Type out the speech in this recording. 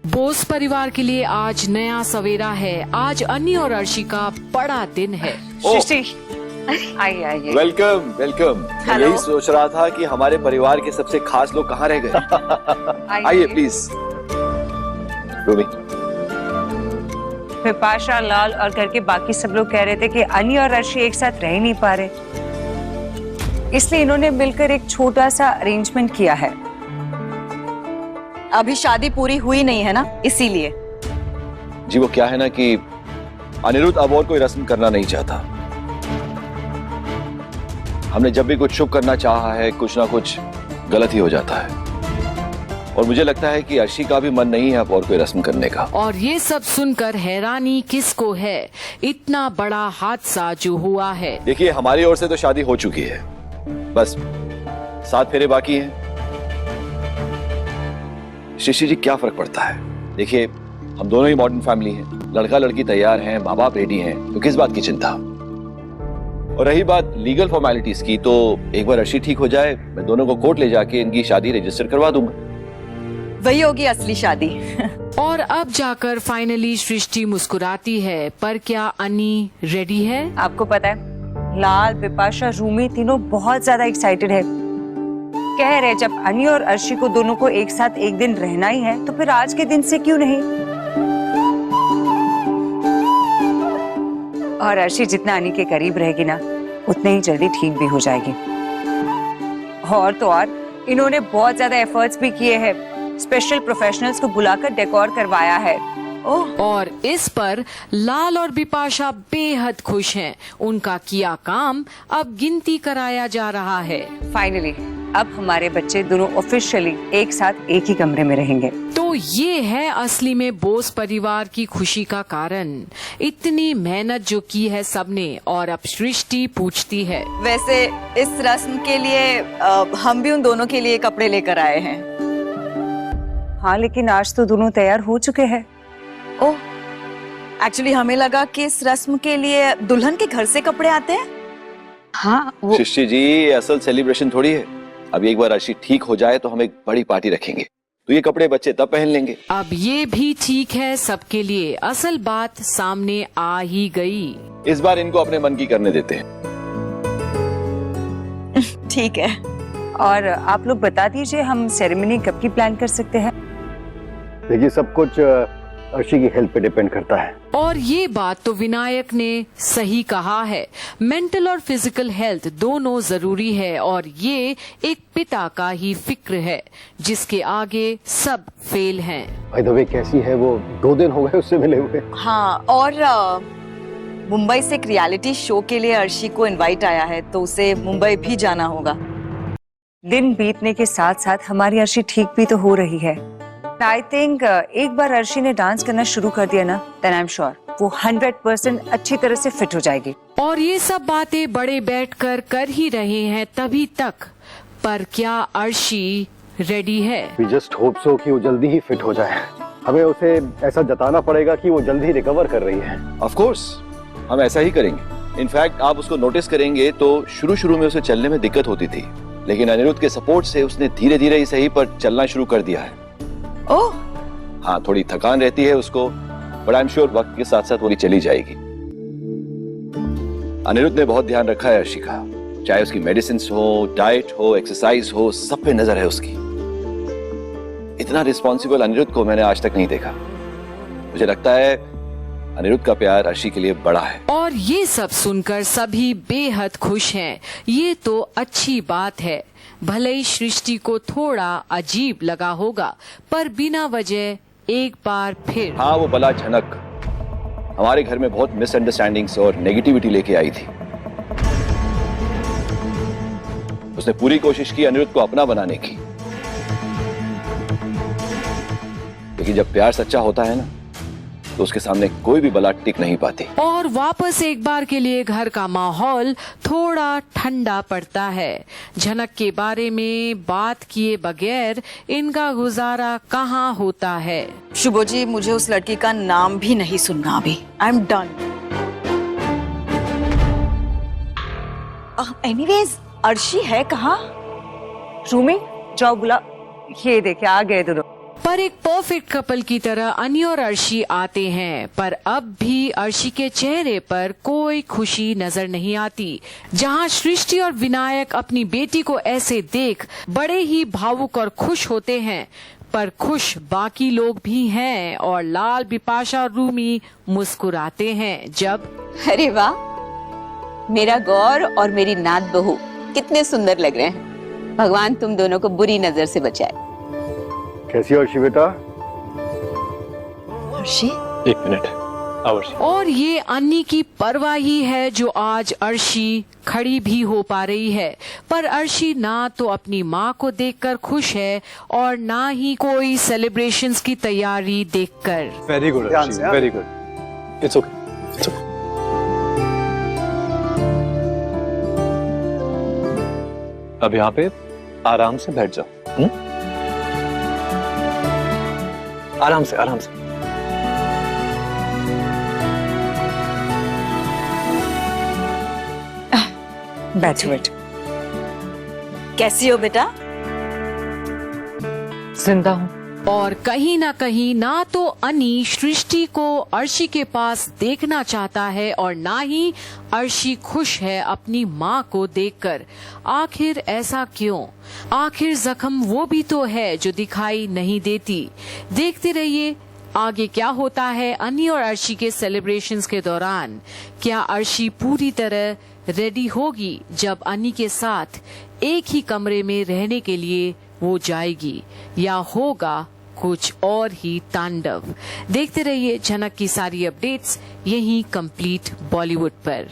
बोस परिवार के लिए आज नया सवेरा है। आज अन्नी और अर्शी का बड़ा दिन है। सृष्टि, आइए आइए। Welcome welcome. मैं यही सोच रहा था कि हमारे परिवार के सबसे खास लोग कहाँ रह गए। आइए प्लीज। रूमी, विपाशा, लाल और घर के बाकी सब लोग कह रहे थे कि अन्नी और अर्शी एक साथ रह ही नहीं पा रहे, इसलिए इन्होंने मिलकर एक छोटा सा अरेंजमेंट किया है। अभी शादी पूरी हुई नहीं है ना, इसीलिए। जी वो क्या है ना कि अनिरुद्ध अब और कोई रस्म करना नहीं चाहता। हमने जब भी कुछ शुभ करना चाहा है, कुछ ना कुछ गलत ही हो जाता है। और मुझे लगता है कि अर्शी का भी मन नहीं है अब और कोई रस्म करने का। और ये सब सुनकर हैरानी किसको है, इतना बड़ा हादसा जो हुआ है। देखिए, हमारी ओर से तो शादी हो चुकी है, बस 7 फेरे बाकी हैं। शिशी जी, क्या फर्क पड़ता है? देखिए, हम दोनों ही मॉडर्न फैमिली हैं, लड़का लड़की तैयार हैं, माँ बाप रेडी हैं, तो किस बात की चिंता। और रही बात लीगल फॉर्मेलिटीज की, तो एक बार अर्शी ठीक हो जाए, मैं दोनों को कोर्ट ले जाके इनकी शादी रजिस्टर करवा दूंगा। वही होगी असली शादी। और अब जाकर फाइनली सृष्टि मुस्कुराती है। पर क्या अन्नी रेडी है? आपको पता है, लाल, विपाशा, रूमी तीनों बहुत ज्यादा एक्साइटेड है। कह रहे जब अन्नी और अर्शी को दोनों को एक साथ एक दिन रहना ही है, तो फिर आज के दिन से क्यों नहीं। और अर्शी जितना अन्नी के करीब रहेगी ना, उतने ही जल्दी ठीक भी हो जाएगी। और तो और इन्होंने बहुत ज्यादा एफर्ट्स भी किए हैं, स्पेशल प्रोफेशनल्स को बुलाकर डेकोर करवाया है। और इस पर लाल और बिपाशा बेहद खुश हैं। उनका किया काम अब गिनती कराया जा रहा है। फाइनली अब हमारे बच्चे दोनों ऑफिशियली एक साथ एक ही कमरे में रहेंगे। तो ये है असली में बोस परिवार की खुशी का कारण। इतनी मेहनत जो की है सबने। और अब सृष्टि पूछती है, वैसे इस रस्म के लिए हम भी उन दोनों के लिए कपड़े लेकर आए हैं। हाँ, लेकिन आज तो दोनों तैयार हो चुके हैं। ओह, एक्चुअली हमें लगा कि इस रस्म के लिए दुल्हन के घर से कपड़े आते हैं। हाँ वो शिष्टी जी, ये असल सेलिब्रेशन थोड़ी है। अब एक बार अर्शी ठीक हो जाए तो हम एक बड़ी पार्टी रखेंगे, तो ये कपड़े बच्चे तब पहन लेंगे। अब ये भी ठीक है सबके लिए। असल बात सामने आ ही गई। इस बार इनको अपने मन की करने देते हैं। ठीक है। और आप लोग बता दीजिए, हम सेरेमनी कब की प्लान कर सकते हैं? देखिए, सब कुछ अर्शी की हेल्थ पे डिपेंड करता है। और ये बात तो विनायक ने सही कहा है। मेंटल और फिजिकल हेल्थ दोनों जरूरी है। और ये एक पिता का ही फिक्र है, जिसके आगे सब फेल हैं। बाय द वे, कैसी है वो? 2 दिन हो गए उससे मिले हुए। हाँ, और मुंबई से एक रियलिटी शो के लिए अर्शी को इनवाइट आया है, तो उसे मुंबई भी जाना होगा। दिन बीतने के साथ साथ हमारी अर्शी ठीक भी तो हो रही है। आई थिंक एक बार अर्शी ने डांस करना शुरू कर दिया ना, देन आई एम श्योर वो 100% अच्छी तरह से फिट हो जाएगी। और ये सब बातें बड़े बैठकर कर ही रहे हैं तभी तक। पर क्या अर्शी रेडी है? वी जस्ट होप सो कि वो जल्दी ही फिट हो जाए। हमें उसे ऐसा जताना पड़ेगा कि वो जल्दी रिकवर कर रही है। ऑफ कोर्स, हम ऐसा ही करेंगे। इनफैक्ट आप उसको नोटिस करेंगे तो शुरू में उसे चलने में दिक्कत होती थी, लेकिन अनिरुद्ध के सपोर्ट से उसने धीरे धीरे ही सही पर चलना शुरू कर दिया है। ओह, हाँ, थोड़ी थकान रहती है उसको, बट आई एम श्योर वक्त के साथ साथ वो भी चली जाएगी। अनिरुद्ध ने बहुत ध्यान रखा है अर्शी का, चाहे उसकी मेडिसिन हो, डाइट हो, एक्सरसाइज हो, सब पे नजर है उसकी। इतना रिस्पॉन्सिबल अनिरुद्ध को मैंने आज तक नहीं देखा। मुझे लगता है अनिरुद्ध का प्यार अर्शी के लिए बड़ा है। और ये सब सुनकर सभी बेहद खुश हैं। ये तो अच्छी बात है। भले ही सृष्टि को थोड़ा अजीब लगा होगा, पर बिना वजह एक बार फिर। हाँ, वो बला झनक हमारे घर में बहुत मिसअंडरस्टैंडिंग्स और नेगेटिविटी लेके आई थी। उसने पूरी कोशिश की अनिरुद्ध को अपना बनाने की, लेकिन जब प्यार सच्चा होता है ना, तो उसके सामने कोई भी बला टिक नहीं पाती। और वापस एक बार के लिए घर का माहौल थोड़ा ठंडा पड़ता है। झनक के बारे में बात किए बगैर इनका गुजारा कहाँ होता है। शुभो जी, मुझे उस लड़की का नाम भी नहीं सुनना अभी। I am done. Anyways, Arshi है कहाँ? रूमी, जाओ बुला। ये देखे आ गए दोनों। पर एक परफेक्ट कपल की तरह अनी और अर्शी आते हैं, पर अब भी अर्शी के चेहरे पर कोई खुशी नजर नहीं आती। जहां सृष्टि और विनायक अपनी बेटी को ऐसे देख बड़े ही भावुक और खुश होते हैं, पर खुश बाकी लोग भी हैं और लाल, बिपाशा और रूमी मुस्कुराते हैं जब अरे वाह, मेरा गौर और मेरी नात बहू कितने सुंदर लग रहे हैं। भगवान तुम दोनों को बुरी नजर से बचाए। कैसी हो अर्शी बेटा? अर्शी, एक मिनट। और ये अन्नी की परवाह ही है जो आज अर्शी खड़ी भी हो पा रही है। पर अर्शी ना तो अपनी माँ को देखकर खुश है और ना ही कोई सेलिब्रेशंस की तैयारी देखकर। Very good, very good. It's okay. अब यहाँ पे आराम से बैठ जाओ। आराम से, आराम से। बैठो बैठो। कैसी हो बेटा? जिंदा हूँ। और कहीं ना तो अनी सृष्टि को अर्शी के पास देखना चाहता है और ना ही अर्शी खुश है अपनी माँ को देखकर। आखिर ऐसा क्यों? आखिर जख्म वो भी तो है जो दिखाई नहीं देती। देखते रहिए आगे क्या होता है अनी और अर्शी के सेलिब्रेशंस के दौरान। क्या अर्शी पूरी तरह रेडी होगी जब अनी के साथ एक ही कमरे में रहने के लिए वो जाएगी, या होगा कुछ और ही तांडव? देखते रहिए झनक की सारी अपडेट्स यहीं कंप्लीट बॉलीवुड पर।